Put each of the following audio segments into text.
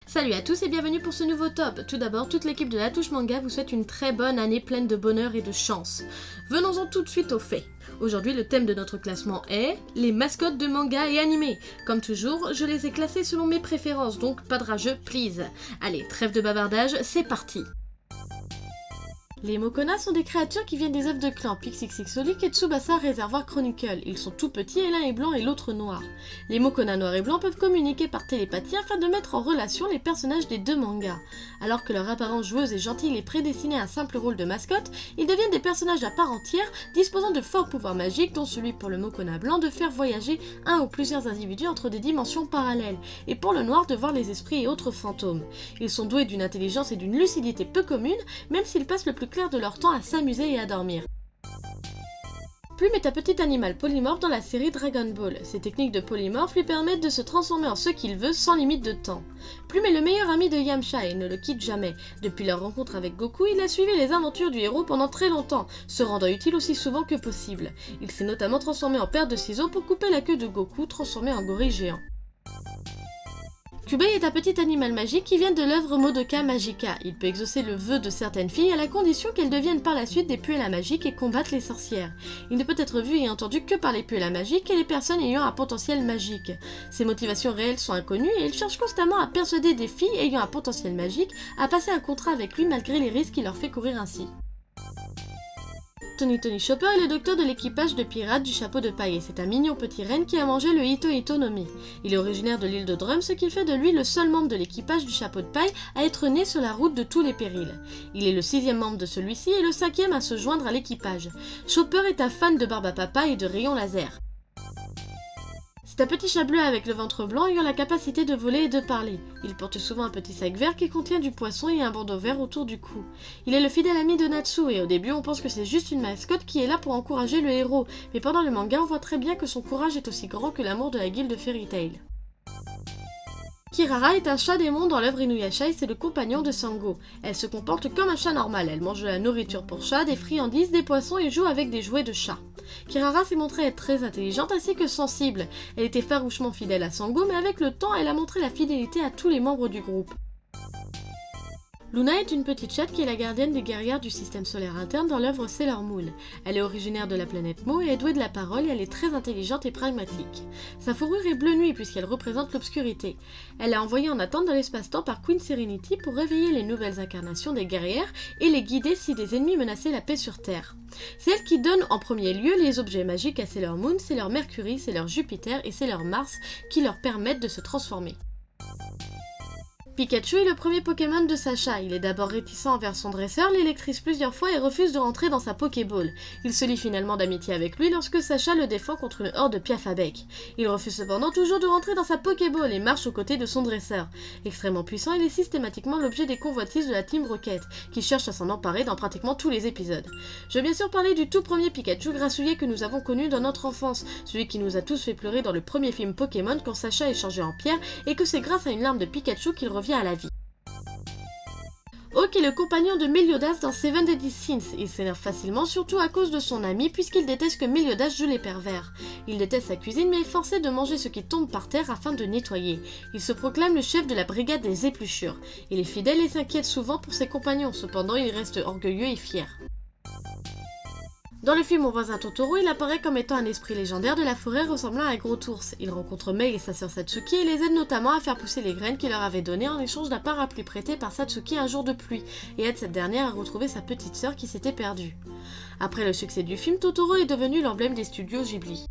Salut à tous et bienvenue pour ce nouveau top. Tout d'abord, toute l'équipe de La Touche Manga vous souhaite une très bonne année pleine de bonheur et de chance. Venons-en tout de suite aux faits. Aujourd'hui, le thème de notre classement est les mascottes de manga et animés. Comme toujours, je les ai classées selon mes préférences, donc pas de rageux, please. Allez, trêve de bavardage, c'est parti. Les Mokona sont des créatures qui viennent des œuvres de clan Pixixixolic et Tsubasa Réservoir Chronicle. Ils sont tout petits et l'un est blanc et l'autre noir. Les Mokona noirs et blancs peuvent communiquer par télépathie afin de mettre en relation les personnages des deux mangas. Alors que leur apparence joueuse et gentille est prédestinée à un simple rôle de mascotte, ils deviennent des personnages à part entière, disposant de forts pouvoirs magiques, dont celui pour le Mokona blanc de faire voyager un ou plusieurs individus entre des dimensions parallèles, et pour le noir de voir les esprits et autres fantômes. Ils sont doués d'une intelligence et d'une lucidité peu communes, même s'ils passent le plus clair de leur temps à s'amuser et à dormir. Plume est un petit animal polymorphe dans la série Dragon Ball. Ses techniques de polymorphe lui permettent de se transformer en ce qu'il veut sans limite de temps. Plume est le meilleur ami de Yamcha et ne le quitte jamais. Depuis leur rencontre avec Goku, il a suivi les aventures du héros pendant très longtemps, se rendant utile aussi souvent que possible. Il s'est notamment transformé en paire de ciseaux pour couper la queue de Goku, transformé en gorille géant. Kubei est un petit animal magique qui vient de l'œuvre Madoka Magica. Il peut exaucer le vœu de certaines filles à la condition qu'elles deviennent par la suite des Puellas magiques et combattent les sorcières. Il ne peut être vu et entendu que par les Puellas magiques et les personnes ayant un potentiel magique. Ses motivations réelles sont inconnues et il cherche constamment à persuader des filles ayant un potentiel magique à passer un contrat avec lui malgré les risques qu'il leur fait courir ainsi. Tony Chopper est le docteur de l'équipage de pirates du chapeau de paille et c'est un mignon petit renne qui a mangé le Hito no Mi. Il est originaire de l'île de Drum, ce qui fait de lui le seul membre de l'équipage du chapeau de paille à être né sur la route de tous les périls. Il est le 6e membre de celui-ci et le 5e à se joindre à l'équipage. Chopper est un fan de barbe à papa et de rayons laser. C'est un petit chat bleu avec le ventre blanc ayant la capacité de voler et de parler. Il porte souvent un petit sac vert qui contient du poisson et un bandeau vert autour du cou. Il est le fidèle ami de Natsu et au début on pense que c'est juste une mascotte qui est là pour encourager le héros, mais pendant le manga on voit très bien que son courage est aussi grand que l'amour de la guilde Fairy Tail. Kirara est un chat démon dans l'œuvre Inuyasha et c'est le compagnon de Sango. Elle se comporte comme un chat normal, elle mange de la nourriture pour chat, des friandises, des poissons et joue avec des jouets de chat. Kirara s'est montrée être très intelligente ainsi que sensible. Elle était farouchement fidèle à Sango mais avec le temps elle a montré la fidélité à tous les membres du groupe. Luna est une petite chatte qui est la gardienne des guerrières du système solaire interne dans l'œuvre Sailor Moon. Elle est originaire de la planète Mo et est douée de la parole et elle est très intelligente et pragmatique. Sa fourrure est bleu nuit puisqu'elle représente l'obscurité. Elle est envoyée en attente dans l'espace-temps par Queen Serenity pour réveiller les nouvelles incarnations des guerrières et les guider si des ennemis menaçaient la paix sur Terre. C'est elle qui donne en premier lieu les objets magiques à Sailor Moon, Sailor Mercury, Sailor Jupiter et Sailor Mars qui leur permettent de se transformer. Pikachu est le premier Pokémon de Sacha. Il est d'abord réticent envers son dresseur, l'électrise plusieurs fois et refuse de rentrer dans sa Pokéball. Il se lie finalement d'amitié avec lui lorsque Sacha le défend contre une horde de Piaf à bec. Il refuse cependant toujours de rentrer dans sa Pokéball et marche aux côtés de son dresseur. Extrêmement puissant, il est systématiquement l'objet des convoitises de la Team Rocket, qui cherche à s'en emparer dans pratiquement tous les épisodes. Je veux bien sûr parler du tout premier Pikachu grassouillet que nous avons connu dans notre enfance, celui qui nous a tous fait pleurer dans le premier film Pokémon quand Sacha est changé en pierre et que c'est grâce à une larme de Pikachu qu'il revient à la vie. Oak est le compagnon de Meliodas dans Seven Deadly Sins. Il s'énerve facilement, surtout à cause de son ami, puisqu'il déteste que Meliodas joue les pervers. Il déteste sa cuisine, mais est forcé de manger ce qui tombe par terre afin de nettoyer. Il se proclame le chef de la brigade des épluchures. Il est fidèle et s'inquiète souvent pour ses compagnons, cependant il reste orgueilleux et fier. Dans le film Mon voisin Totoro, il apparaît comme étant un esprit légendaire de la forêt ressemblant à un gros ours. Il rencontre Mei et sa sœur Satsuki et les aide notamment à faire pousser les graines qu'il leur avait données en échange d'un parapluie prêté par Satsuki un jour de pluie, et aide cette dernière à retrouver sa petite sœur qui s'était perdue. Après le succès du film, Totoro est devenu l'emblème des studios Ghibli.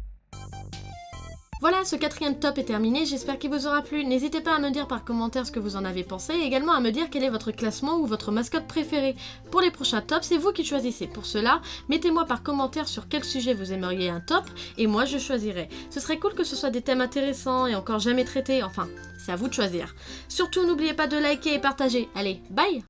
Voilà, ce 4e top est terminé, j'espère qu'il vous aura plu. N'hésitez pas à me dire par commentaire ce que vous en avez pensé et également à me dire quel est votre classement ou votre mascotte préférée. Pour les prochains tops, c'est vous qui choisissez. Pour cela, mettez-moi par commentaire sur quel sujet vous aimeriez un top et moi je choisirai. Ce serait cool que ce soit des thèmes intéressants et encore jamais traités, enfin, c'est à vous de choisir. Surtout, n'oubliez pas de liker et partager. Allez, bye!